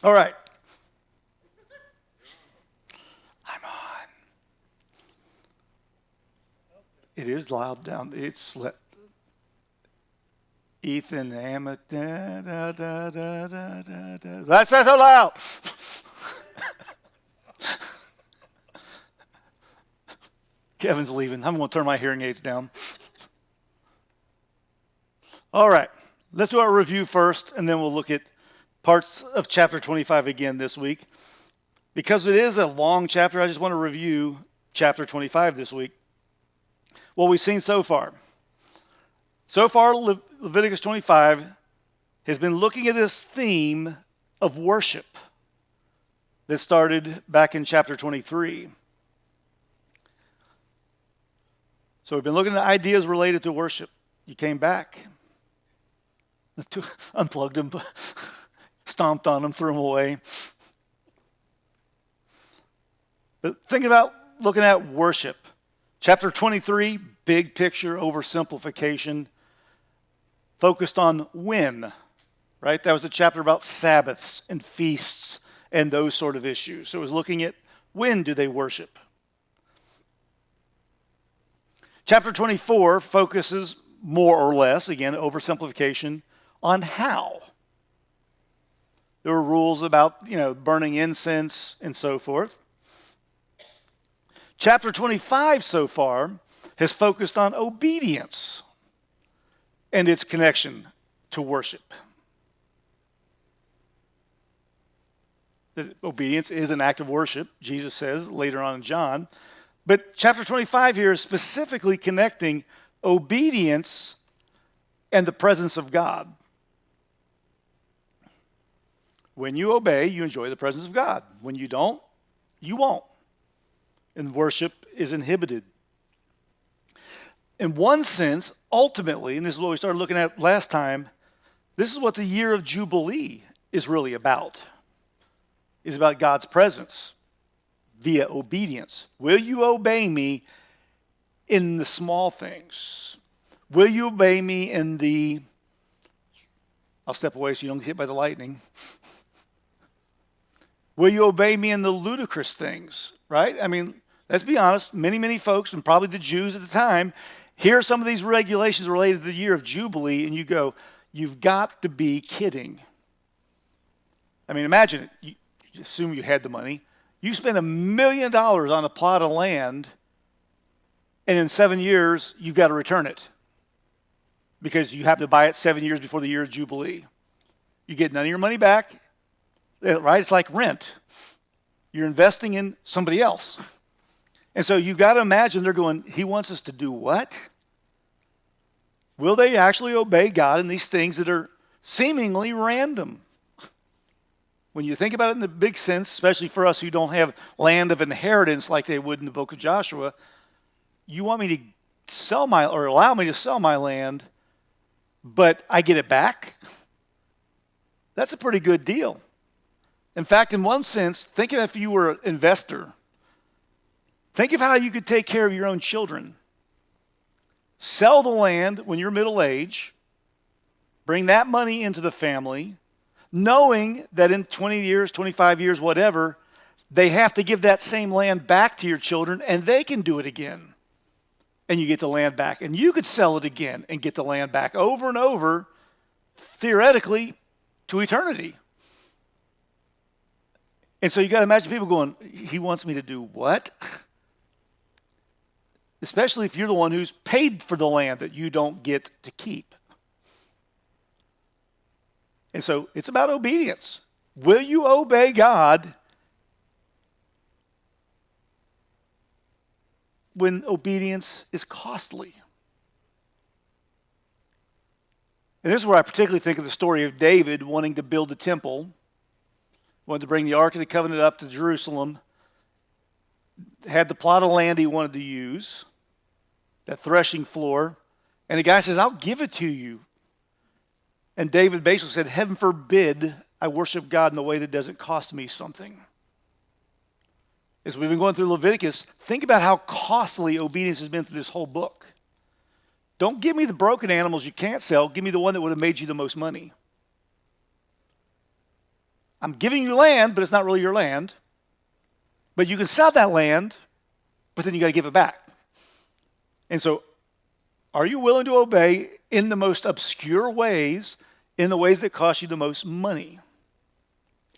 All right. I'm on. It is loud down. It's Ethan Hammett. Da, da, da, da, da, da, da. That's not so loud. Kevin's leaving. I'm going to turn my hearing aids down. All right. Let's do our review first, and then we'll look at parts of chapter 25 again this week. Because it is a long chapter, I just want to review chapter 25 this week. What we've seen so far. So far, Leviticus 25 has been looking at this theme of worship that started back in chapter 23. So we've been looking at ideas related to worship. You came back, unplugged them, stomped on them, threw them away. But thinking about looking at worship. Chapter 23, big picture, oversimplification, focused on when, right? That was the chapter about Sabbaths and feasts and those sort of issues. So it was looking at when do they worship. Chapter 24 focuses more or less, again, oversimplification, on how. There were rules about, burning incense and so forth. Chapter 25 so far has focused on obedience and its connection to worship. That obedience is an act of worship, Jesus says later on in John. But chapter 25 here is specifically connecting obedience and the presence of God. When you obey, you enjoy the presence of God. When you don't, you won't. And worship is inhibited. In one sense, ultimately, and this is what we started looking at last time, this is what the year of Jubilee is really about. It's about God's presence via obedience. Will you obey me in the small things? Will you obey me in the, I'll step away so you don't get hit by the lightning. Will you obey me in the ludicrous things, right? I mean, let's be honest, many folks, and probably the Jews at the time, hear some of these regulations related to the year of Jubilee, and you go, you've got to be kidding. I mean, imagine it. You assume you had the money. You spend $1 million on a plot of land, and in 7 years, you've got to return it because you have to buy it 7 years before the year of Jubilee. You get none of your money back, right? It's like rent. You're investing in somebody else. And so you've got to imagine they're going, he wants us to do what? Will they actually obey God in these things that are seemingly random? When you think about it in the big sense, especially for us who don't have land of inheritance like they would in the book of Joshua, you want me to allow me to sell my land, but I get it back? That's a pretty good deal. In fact, in one sense, think of if you were an investor. Think of how you could take care of your own children. Sell the land when you're middle age, bring that money into the family, knowing that in 20 years, 25 years, whatever, they have to give that same land back to your children and they can do it again. And you get the land back. And you could sell it again and get the land back over and over, theoretically, to eternity. And so you got to imagine people going, he wants me to do what? Especially if you're the one who's paid for the land that you don't get to keep. And so it's about obedience. Will you obey God when obedience is costly? And this is where I particularly think of the story of David wanting to build a temple, wanted to bring the Ark of the Covenant up to Jerusalem, had the plot of land he wanted to use, that threshing floor, and the guy says, I'll give it to you. And David basically said, heaven forbid I worship God in a way that doesn't cost me something. As we've been going through Leviticus, think about how costly obedience has been through this whole book. Don't give me the broken animals you can't sell. Give me the one that would have made you the most money. I'm giving you land, but it's not really your land. But you can sell that land, but then you got to give it back. And so, are you willing to obey in the most obscure ways, in the ways that cost you the most money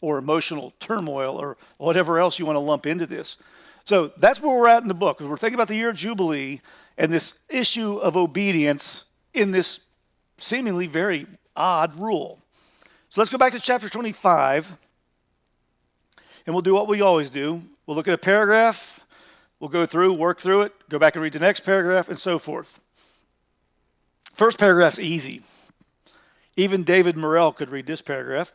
or emotional turmoil or whatever else you want to lump into this? So that's where we're at in the book. We're thinking about the year of Jubilee and this issue of obedience in this seemingly very odd rule. So let's go back to chapter 25, and we'll do what we always do. We'll look at a paragraph, we'll go through, work through it, go back and read the next paragraph, and so forth. First paragraph's easy. Even David Morrell could read this paragraph.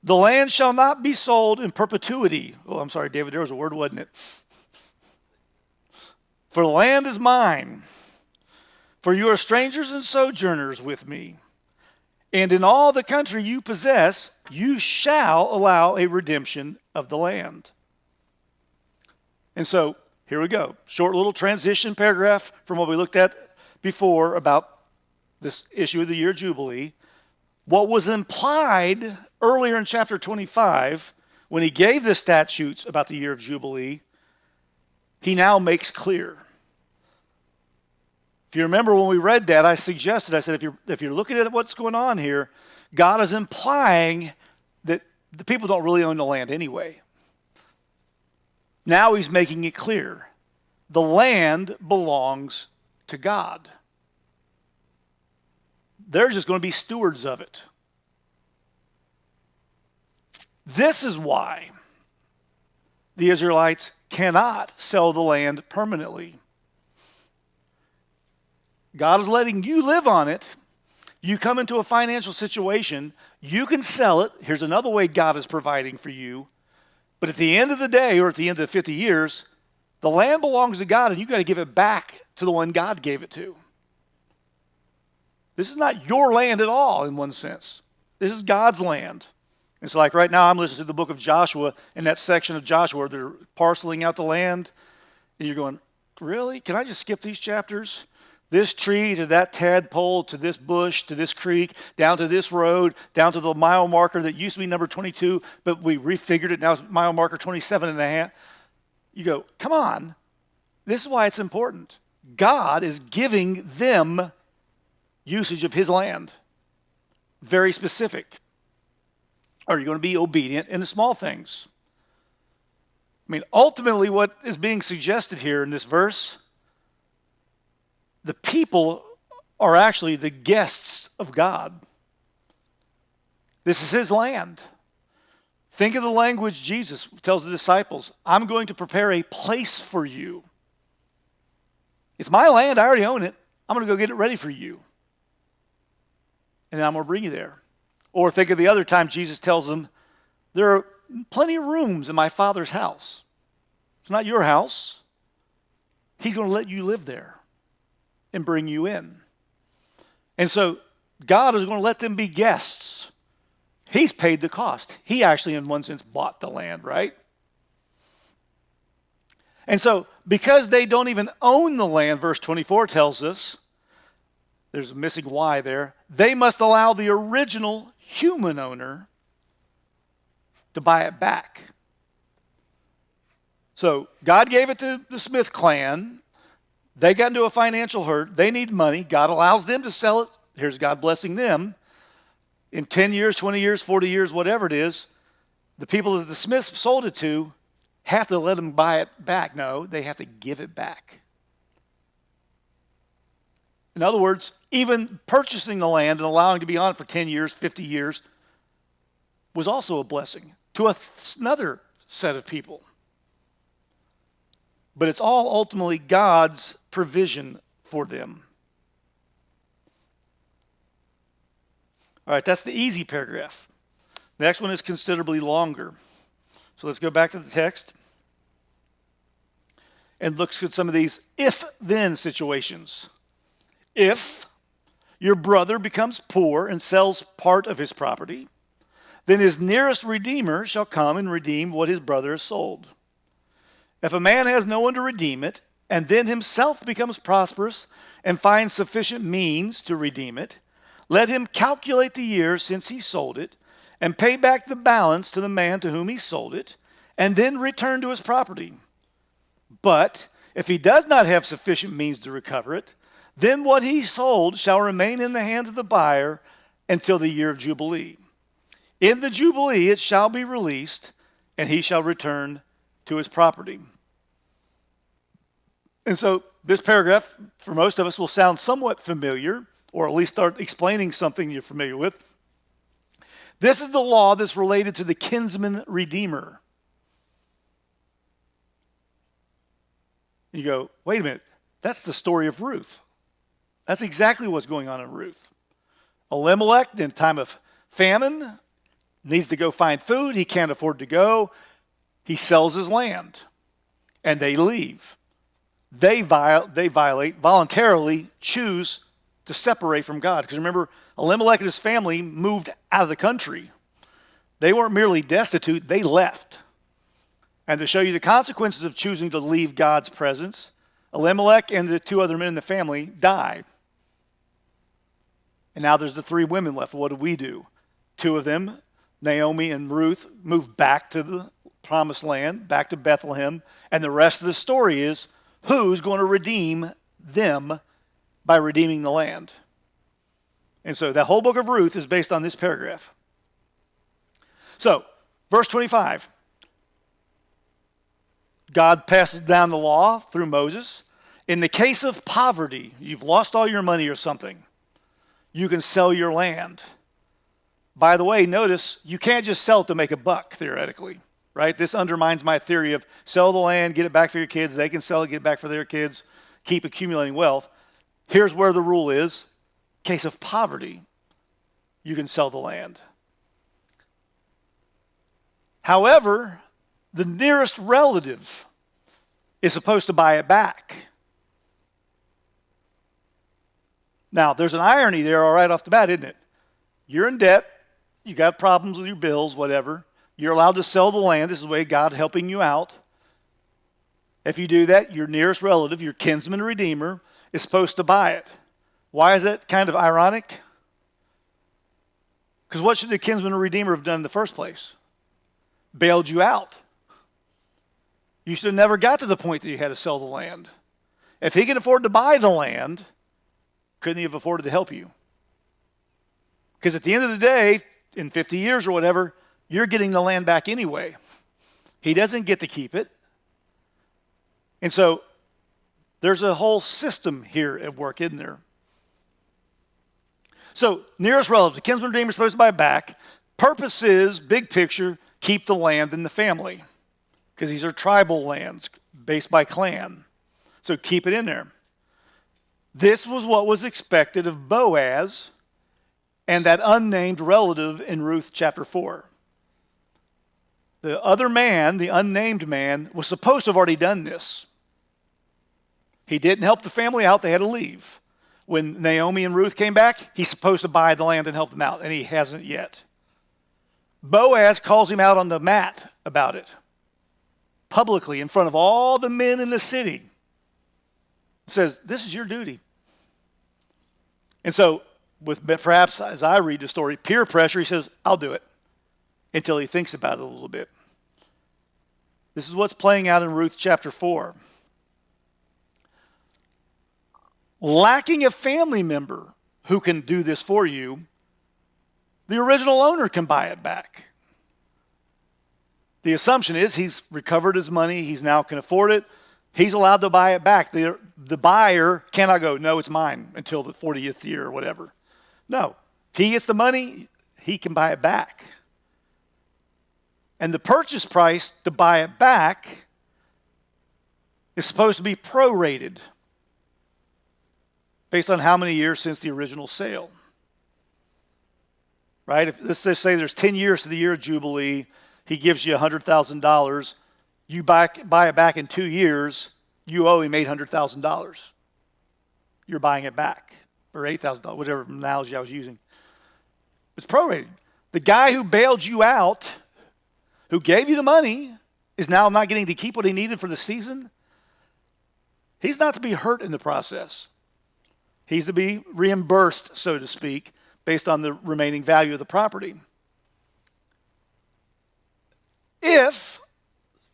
The land shall not be sold in perpetuity. Oh, I'm sorry, David, there was a word, wasn't it? For the land is mine. For you are strangers and sojourners with me. And in all the country you possess, you shall allow a redemption of the land. And so, here we go. Short little transition paragraph from what we looked at before about this issue of the year Jubilee. What was implied earlier in chapter 25, when he gave the statutes about the year of Jubilee, he now makes clear. If you remember when we read that, I said, if you're looking at what's going on here, God is implying that the people don't really own the land anyway. Now he's making it clear. The land belongs to God. They're just going to be stewards of it. This is why the Israelites cannot sell the land permanently. God is letting you live on it. You come into a financial situation, you can sell it. Here's another way God is providing for you. But at the end of the day, or at the end of the 50 years, the land belongs to God, and you've got to give it back to the one God gave it to. This is not your land at all, in one sense. This is God's land. It's like right now I'm listening to the book of Joshua, in that section of Joshua where they're parceling out the land, and you're going, really? Can I just skip these chapters? This tree to that tadpole, to this bush, to this creek, down to this road, down to the mile marker that used to be number 22, but we refigured it, now it's mile marker 27 and a half. You go, come on. This is why it's important. God is giving them usage of his land. Very specific. Are you going to be obedient in the small things? I mean, ultimately what is being suggested here in this verse, the people are actually the guests of God. This is his land. Think of the language Jesus tells the disciples. I'm going to prepare a place for you. It's my land. I already own it. I'm going to go get it ready for you. And then I'm going to bring you there. Or think of the other time Jesus tells them, there are plenty of rooms in my Father's house. It's not your house. He's going to let you live there and bring you in. And so God is going to let them be guests. He's paid the cost. He actually, in one sense, bought the land, right? And so because they don't even own the land, verse 24 tells us, there's a missing Y there, they must allow the original human owner to buy it back. So God gave it to the Smith clan. They got into a financial hurt. They need money. God allows them to sell it. Here's God blessing them. In 10 years, 20 years, 40 years, whatever it is, the people that the Smiths sold it to have to let them buy it back. No, they have to give it back. In other words, even purchasing the land and allowing it to be on it for 10 years, 50 years, was also a blessing to another set of people. But it's all ultimately God's provision for them. All right, that's the easy paragraph. The next one is considerably longer. So let's go back to the text and look at some of these if-then situations. If your brother becomes poor and sells part of his property, then his nearest redeemer shall come and redeem what his brother has sold. If a man has no one to redeem it, and then himself becomes prosperous and finds sufficient means to redeem it, let him calculate the year since he sold it, and pay back the balance to the man to whom he sold it, and then return to his property. But if he does not have sufficient means to recover it, then what he sold shall remain in the hands of the buyer until the year of Jubilee. In the Jubilee it shall be released, and he shall return to his property. And so this paragraph, for most of us, will sound somewhat familiar, or at least start explaining something you're familiar with. This is the law that's related to the kinsman redeemer. You go, wait a minute, that's the story of Ruth. That's exactly what's going on in Ruth. Elimelech, in time of famine, needs to go find food. He can't afford to go. He sells his land, and they leave. They violate, voluntarily choose to separate from God. Because remember, Elimelech and his family moved out of the country. They weren't merely destitute, they left. And to show you the consequences of choosing to leave God's presence, Elimelech and the two other men in the family die. And now there's the three women left. What do? Two of them, Naomi and Ruth, move back to the promised land, back to Bethlehem. And the rest of the story is who's going to redeem them by redeeming the land. And so that whole book of Ruth is based on this paragraph. So, verse 25. God passes down the law through Moses. In the case of poverty, you've lost all your money or something, you can sell your land. By the way, notice, you can't just sell it to make a buck, theoretically, right? This undermines my theory of sell the land, get it back for your kids, they can sell it, get it back for their kids, keep accumulating wealth. Here's where the rule is. In case of poverty, you can sell the land. However, the nearest relative is supposed to buy it back. Now, there's an irony there all right off the bat, isn't it? You're in debt. You got problems with your bills, whatever. You're allowed to sell the land. This is the way God's helping you out. If you do that, your nearest relative, your kinsman redeemer, is supposed to buy it. Why is that kind of ironic? Because what should the kinsman redeemer have done in the first place? Bailed you out. You should have never got to the point that you had to sell the land. If he can afford to buy the land, couldn't he have afforded to help you? Because at the end of the day, in 50 years or whatever, you're getting the land back anyway. He doesn't get to keep it. And so there's a whole system here at work, isn't there? So nearest relative, the kinsman redeemer is supposed to buy it back. Purpose is, big picture, keep the land in the family. Because these are tribal lands based by clan. So keep it in there. This was what was expected of Boaz and that unnamed relative in Ruth chapter 4. The other man, the unnamed man, was supposed to have already done this. He didn't help the family out. They had to leave. When Naomi and Ruth came back, he's supposed to buy the land and help them out, and he hasn't yet. Boaz calls him out on the mat about it, publicly in front of all the men in the city. Says, this is your duty. And so, with perhaps, as I read the story, peer pressure, he says, I'll do it, until he thinks about it a little bit. This is what's playing out in Ruth chapter 4. Lacking a family member who can do this for you, the original owner can buy it back. The assumption is he's recovered his money, he's now can afford it, he's allowed to buy it back. The buyer cannot go, no, it's mine until the 40th year or whatever. No, if he gets the money, he can buy it back. And the purchase price to buy it back is supposed to be prorated based on how many years since the original sale. Right? If, let's just say there's 10 years to the year of Jubilee, he gives you $100,000. You buy it back in 2 years, you owe him $800,000. You're buying it back, or $8,000, whatever analogy I was using. It's prorated. The guy who bailed you out, who gave you the money, is now not getting to keep what he needed for the season. He's not to be hurt in the process. He's to be reimbursed, so to speak, based on the remaining value of the property.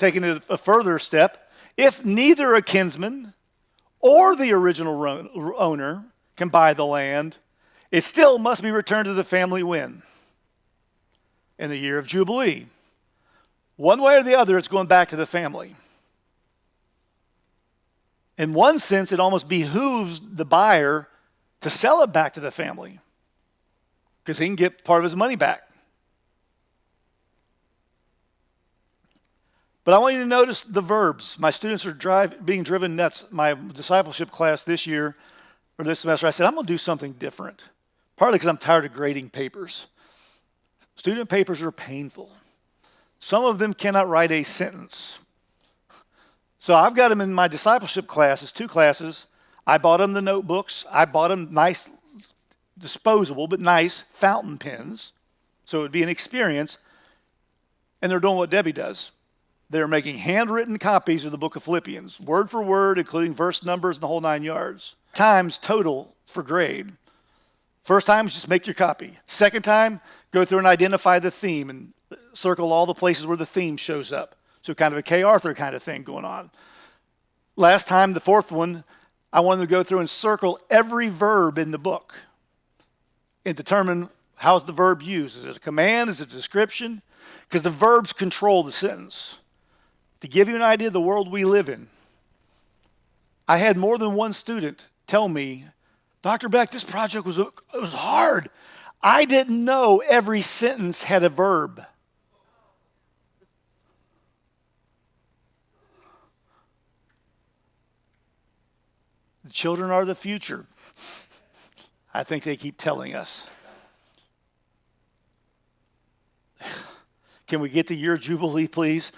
taking it a further step, if neither a kinsman or the original owner can buy the land, it still must be returned to the family when? In the year of Jubilee. One way or the other, it's going back to the family. In one sense, it almost behooves the buyer to sell it back to the family because he can get part of his money back. But I want you to notice the verbs. My students are being driven nuts. My discipleship class this year, or this semester, I said, I'm going to do something different. Partly because I'm tired of grading papers. Student papers are painful. Some of them cannot write a sentence. So I've got them in my discipleship classes, 2 classes. I bought them the notebooks. I bought them nice, disposable, but nice fountain pens. So it would be an experience. And they're doing what Debbie does. They're making handwritten copies of the book of Philippians, word for word, including verse numbers and the whole 9 yards. Times total for grade. First time is just make your copy. Second time, go through and identify the theme and circle all the places where the theme shows up. So kind of a Kay Arthur kind of thing going on. Last time, the 4th one, I wanted to go through and circle every verb in the book and determine how's the verb used. Is it a command? Is it a description? Because the verbs control the sentence. To give you an idea of the world we live in, I had more than one student tell me, Dr. Beck, this project was hard. I didn't know every sentence had a verb. The children are the future. I think they keep telling us. Can we get to year Jubilee, please?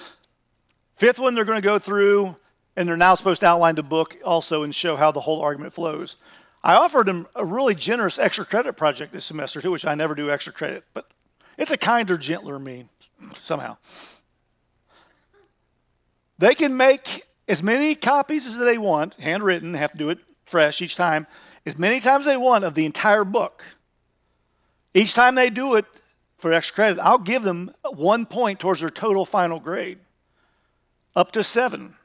5th one, they're going to go through, and they're now supposed to outline the book also and show how the whole argument flows. I offered them a really generous extra credit project this semester too, which I never do extra credit, but it's a kinder, gentler me somehow. They can make as many copies as they want, handwritten, have to do it fresh each time, as many times as they want of the entire book. Each time they do it for extra credit, I'll give them 1 point towards their total final grade, up to 7.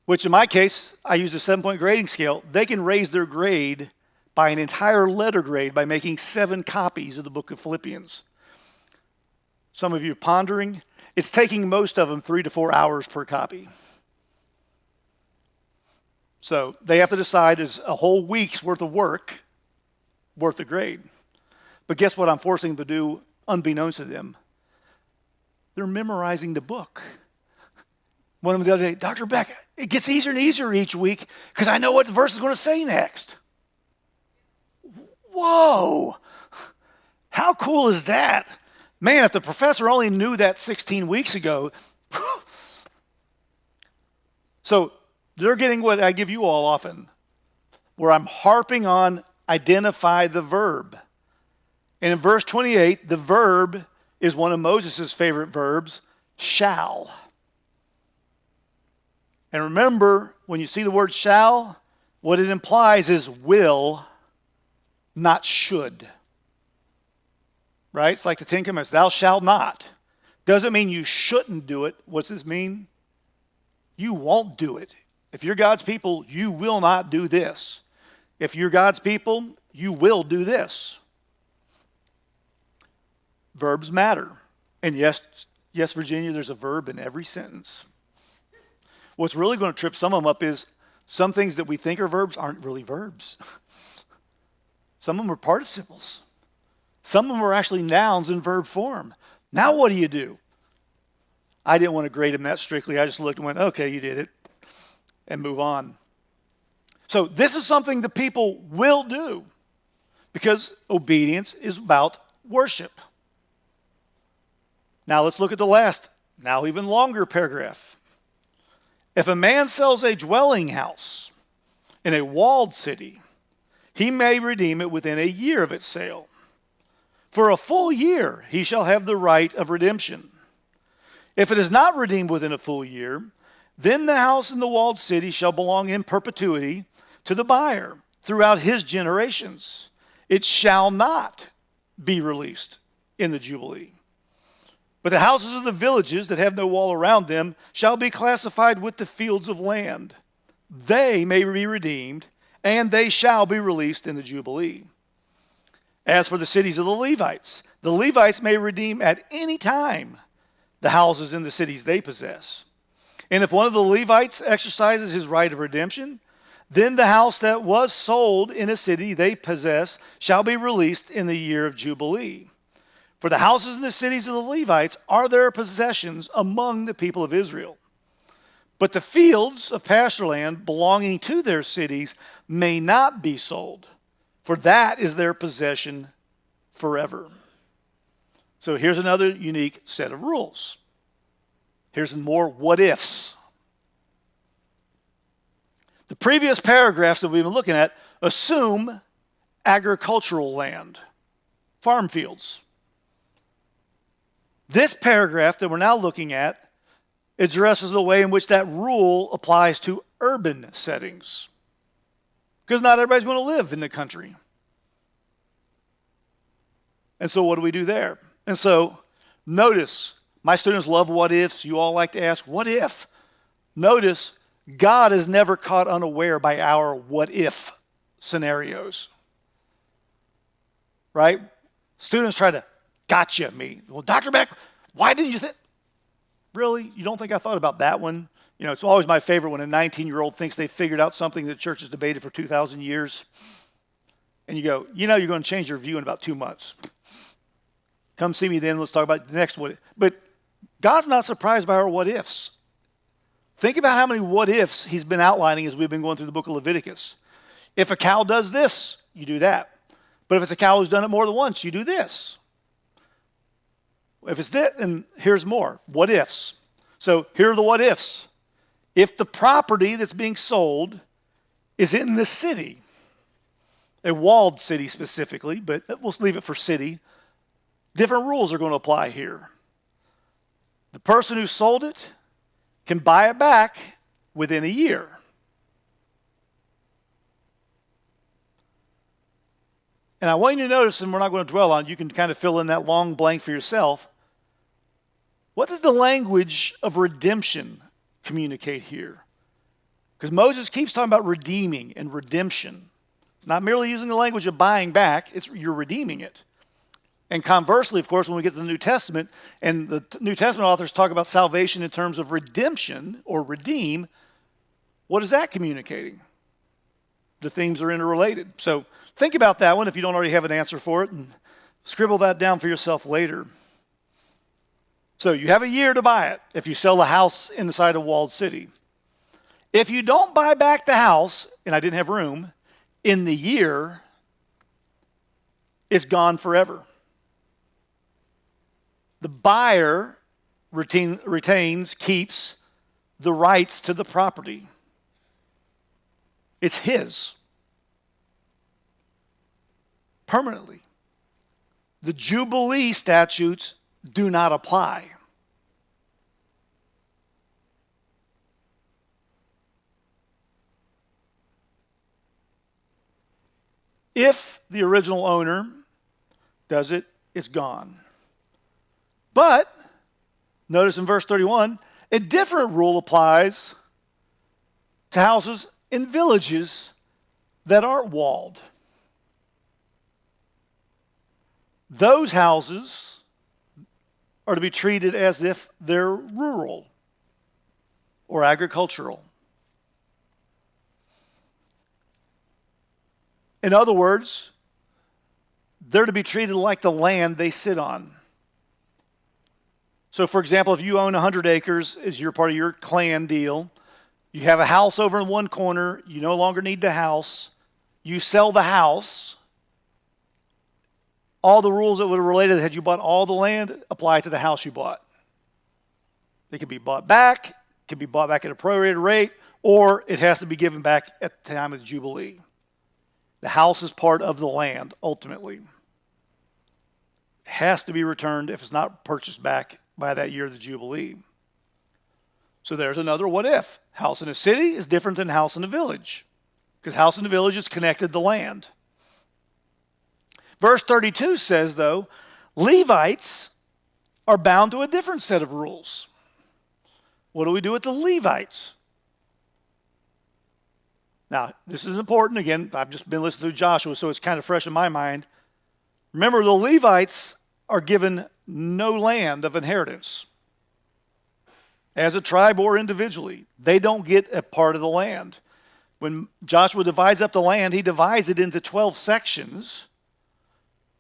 Which in my case, I use a 7-point grading scale. They can raise their grade by an entire letter grade by making 7 copies of the book of Philippians. Some of you are pondering. It's taking most of them 3 to 4 hours per copy. So they have to decide, is a whole week's worth of work worth the grade? But guess what I'm forcing them to do, unbeknownst to them? They're memorizing the book. One of them the other day, Dr. Beck, it gets easier and easier each week because I know what the verse is going to say next. Whoa! How cool is that? Man, if the professor only knew that 16 weeks ago. So they're getting what I give you all often, where I'm harping on identify the verb. And in verse 28, the verb is one of Moses' favorite verbs, shall. And remember, when you see the word shall, what it implies is will, not should. Right? It's like the 10 Commandments. Thou shalt not. Doesn't mean you shouldn't do it. What's this mean? You won't do it. If you're God's people, you will not do this. If you're God's people, you will do this. Verbs matter. And yes, Virginia, there's a verb in every sentence. What's really going to trip some of them up is some things that we think are verbs aren't really verbs. Some of them are participles. Some of them are actually nouns in verb form. Now what do? I didn't want to grade them that strictly. I just looked and went, okay, you did it, and move on. So this is something the people will do because obedience is about worship. Now let's look at the last, now even longer paragraph. If a man sells a dwelling house in a walled city, he may redeem it within a year of its sale. For a full year he shall have the right of redemption. If it is not redeemed within a full year, then the house in the walled city shall belong in perpetuity to the buyer throughout his generations. It shall not be released in the Jubilee. But the houses of the villages that have no wall around them shall be classified with the fields of land. They may be redeemed, and they shall be released in the Jubilee. As for the cities of the Levites may redeem at any time the houses in the cities they possess. And if one of the Levites exercises his right of redemption, then the house that was sold in a city they possess shall be released in the year of Jubilee. For the houses in the cities of the Levites are their possessions among the people of Israel. But the fields of pasture land belonging to their cities may not be sold, for that is their possession forever. So here's another unique set of rules. Here's more what ifs. The previous paragraphs that we've been looking at assume agricultural land, farm fields. This paragraph that we're now looking at addresses the way in which that rule applies to urban settings. Because not everybody's going to live in the country. And so what do we do there? And so notice, my students love what ifs. You all like to ask, what if? Notice, God is never caught unaware by our what if scenarios. Right? Students try to gotcha me. Well, Dr. Beck, why didn't you think? Really? You don't think I thought about that one? You know, it's always my favorite when a 19-year-old thinks they figured out something that the church has debated for 2,000 years. And you go, you know you're going to change your view in about 2 months. Come see me then. Let's talk about the next what if. But God's not surprised by our what ifs. Think about how many what ifs he's been outlining as we've been going through the book of Leviticus. If a cow does this, you do that. But if it's a cow who's done it more than once, you do this. If it's this, then here's more. What ifs. So here are the what ifs. If the property that's being sold is in the city, a walled city specifically, but we'll leave it for city, different rules are going to apply here. The person who sold it can buy it back within a year. And I want you to notice, and we're not going to dwell on it, you can kind of fill in that long blank for yourself. What does the language of redemption communicate here? Because Moses keeps talking about redeeming and redemption. It's not merely using the language of buying back, you're redeeming it. And conversely, of course, when we get to the New Testament, and the New Testament authors talk about salvation in terms of redemption or redeem, what is that communicating? The themes are interrelated. So think about that one if you don't already have an answer for it, and scribble that down for yourself later. So you have a year to buy it if you sell a house inside a walled city. If you don't buy back the house, and I didn't have room, in the year, it's gone forever. The buyer keeps the rights to the property. It's his. Permanently. The Jubilee statutes do not apply. If the original owner does it, it's gone. But, notice in verse 31, a different rule applies to houses in villages that aren't walled. Those houses are to be treated as if they're rural or agricultural. In other words, they're to be treated like the land they sit on. So, for example, if you own 100 acres as you're part of your clan deal, you have a house over in one corner, you no longer need the house, you sell the house, all the rules that would have related had you bought all the land apply to the house you bought. It can be bought back, it can be bought back at a prorated rate, or it has to be given back at the time of Jubilee. The house is part of the land, ultimately. It has to be returned if it's not purchased back by that year of the Jubilee. So there's another what if. House in a city is different than house in a village, because house in a village is connected to land. Verse 32 says, though, Levites are bound to a different set of rules. What do we do with the Levites? Now, this is important. Again, I've just been listening to Joshua, so it's kind of fresh in my mind. Remember, the Levites are given no land of inheritance. As a tribe or individually, they don't get a part of the land. When Joshua divides up the land, he divides it into 12 sections.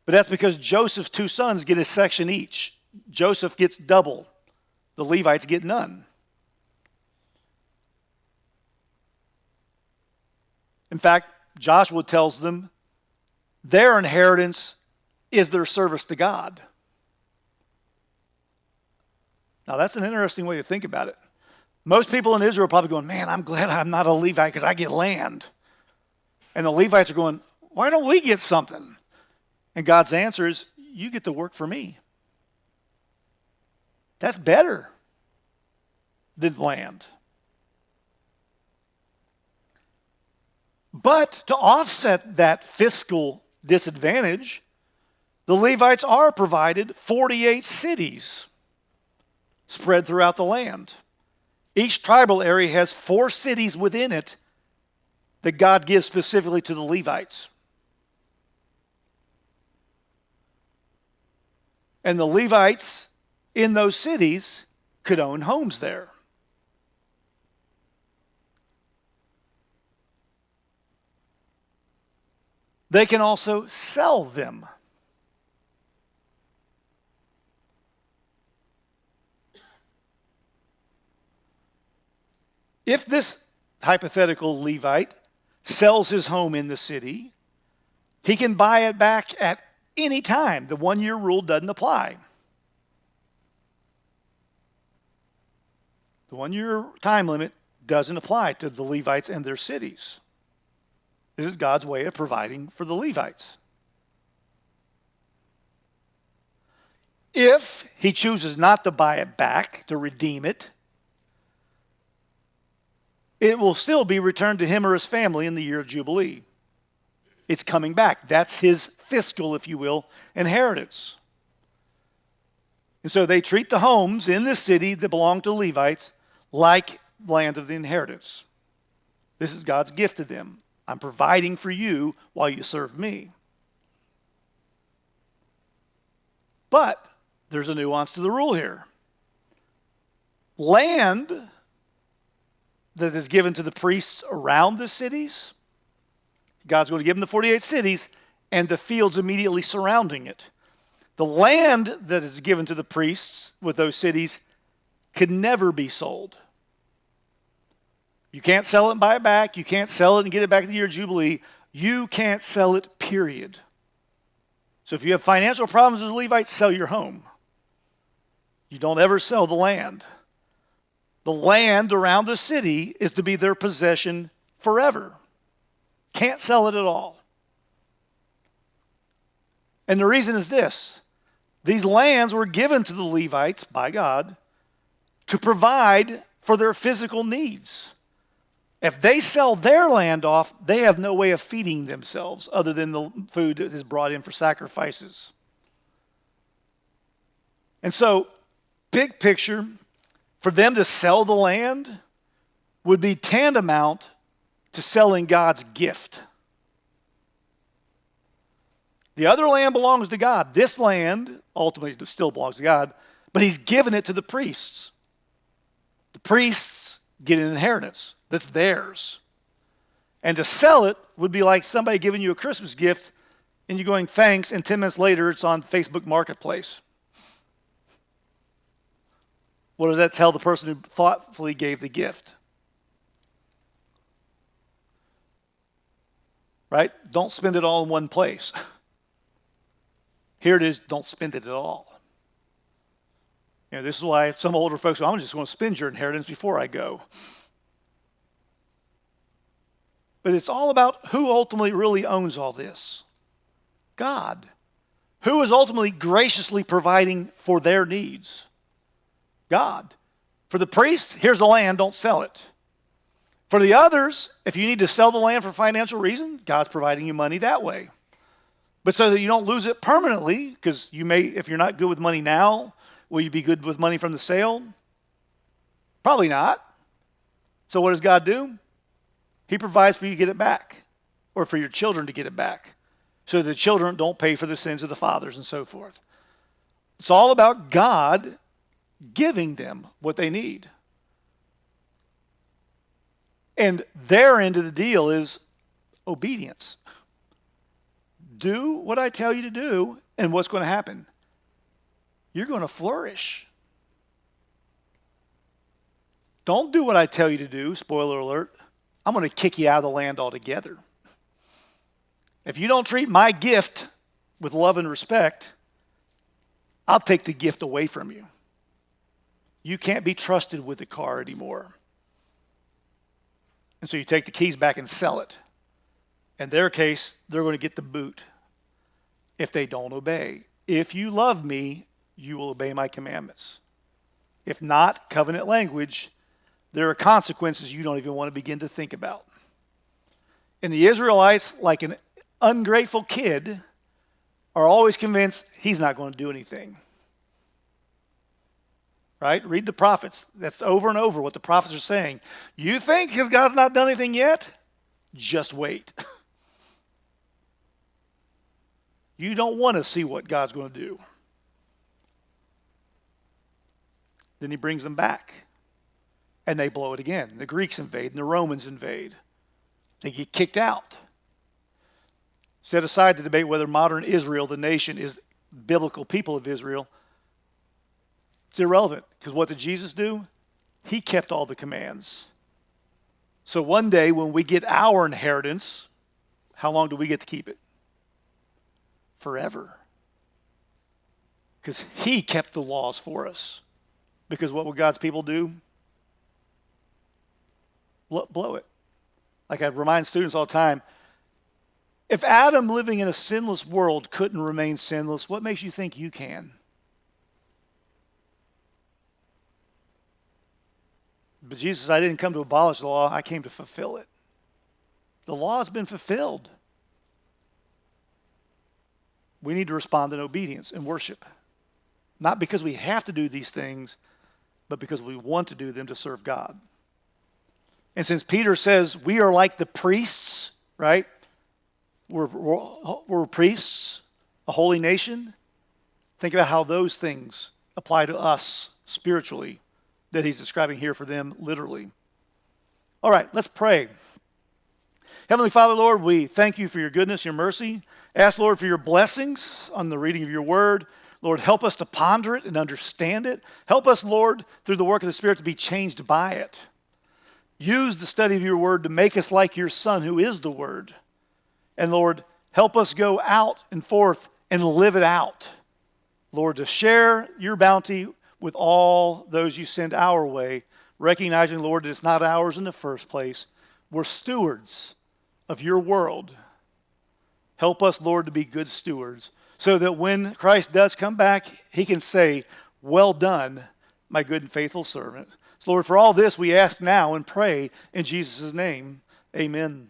But that's because Joseph's two sons get a section each. Joseph gets double. The Levites get none. In fact, Joshua tells them their inheritance is their service to God. Now, that's an interesting way to think about it. Most people in Israel are probably going, man, I'm glad I'm not a Levite because I get land. And the Levites are going, why don't we get something? And God's answer is, you get to work for me. That's better than land. But to offset that fiscal disadvantage, the Levites are provided 48 cities spread throughout the land. Each tribal area has 4 cities within it that God gives specifically to the Levites. And the Levites in those cities could own homes there. They can also sell them. If this hypothetical Levite sells his home in the city, he can buy it back at any time. The 1-year rule doesn't apply. The 1-year time limit doesn't apply to the Levites and their cities. This is God's way of providing for the Levites. If he chooses not to buy it back, to redeem it, it will still be returned to him or his family in the year of Jubilee. It's coming back. That's his fiscal, if you will, inheritance. And so they treat the homes in the city that belong to Levites like land of the inheritance. This is God's gift to them. I'm providing for you while you serve me. But there's a nuance to the rule here. Land that is given to the priests around the cities, God's going to give them the 48 cities and the fields immediately surrounding it. The land that is given to the priests with those cities could never be sold. You can't sell it and buy it back. You can't sell it and get it back in the year of Jubilee. You can't sell it, period. So if you have financial problems as a Levite, sell your home. You don't ever sell the land. The land around the city is to be their possession forever. Can't sell it at all. And the reason is this. These lands were given to the Levites by God to provide for their physical needs. If they sell their land off, they have no way of feeding themselves other than the food that is brought in for sacrifices. And so, big picture, for them to sell the land would be tantamount to selling God's gift. The other land belongs to God. This land ultimately still belongs to God, but he's given it to the priests. The priests get an inheritance that's theirs. And to sell it would be like somebody giving you a Christmas gift and you going, thanks, and 10 minutes later it's on Facebook Marketplace. What does that tell the person who thoughtfully gave the gift? Right? Don't spend it all in one place. Here it is, don't spend it at all. You know, this is why some older folks go, I'm just going to spend your inheritance before I go. But it's all about who ultimately really owns all this. God. Who is ultimately graciously providing for their needs? God. For the priest, here's the land, don't sell it. For the others, if you need to sell the land for financial reason, God's providing you money that way. But so that you don't lose it permanently, because you may, if you're not good with money now, Will you be good with money from the sale? Probably not. So what does God do? He provides for you to get it back, or for your children to get it back, so the children don't pay for the sins of the fathers and so forth. It's all about God giving them what they need. And their end of the deal is obedience. Do what I tell you to do, and what's going to happen? You're going to flourish. Don't do what I tell you to do, spoiler alert. I'm going to kick you out of the land altogether. If you don't treat my gift with love and respect, I'll take the gift away from you. You can't be trusted with the car anymore. And so you take the keys back and sell it. In their case, they're going to get the boot if they don't obey. If you love me, you will obey my commandments. If not, covenant language, there are consequences you don't even want to begin to think about. And the Israelites, like an ungrateful kid, are always convinced he's not going to do anything. Right? Read the prophets. That's over and over what the prophets are saying. You think his God's not done anything yet? Just wait. You don't want to see what God's going to do. Then he brings them back. And they blow it again. The Greeks invade and the Romans invade. They get kicked out. Set aside the debate whether modern Israel, the nation, is biblical people of Israel. It's irrelevant, because what did Jesus do? He kept all the commands. So one day when we get our inheritance, how long do we get to keep it? Forever. Because he kept the laws for us. Because what would God's people do? Blow it. Like I remind students all the time, if Adam living in a sinless world couldn't remain sinless, what makes you think you can? But Jesus said, I didn't come to abolish the law, I came to fulfill it. The law has been fulfilled. We need to respond in obedience and worship. Not because we have to do these things, but because we want to do them to serve God. And since Peter says we are like the priests, right? We're priests, a holy nation. Think about how those things apply to us spiritually that he's describing here for them literally. All right, let's pray. Heavenly Father, Lord, we thank you for your goodness, your mercy. Ask, Lord, for your blessings on the reading of your word. Lord, help us to ponder it and understand it. Help us, Lord, through the work of the Spirit to be changed by it. Use the study of your word to make us like your Son, who is the Word. And Lord, help us go out and forth and live it out. Lord, to share your bounty with all those you send our way, recognizing, Lord, that it's not ours in the first place. We're stewards of your world. Help us, Lord, to be good stewards, so that when Christ does come back, he can say, well done, my good and faithful servant. So, Lord, for all this we ask now and pray in Jesus' name. Amen.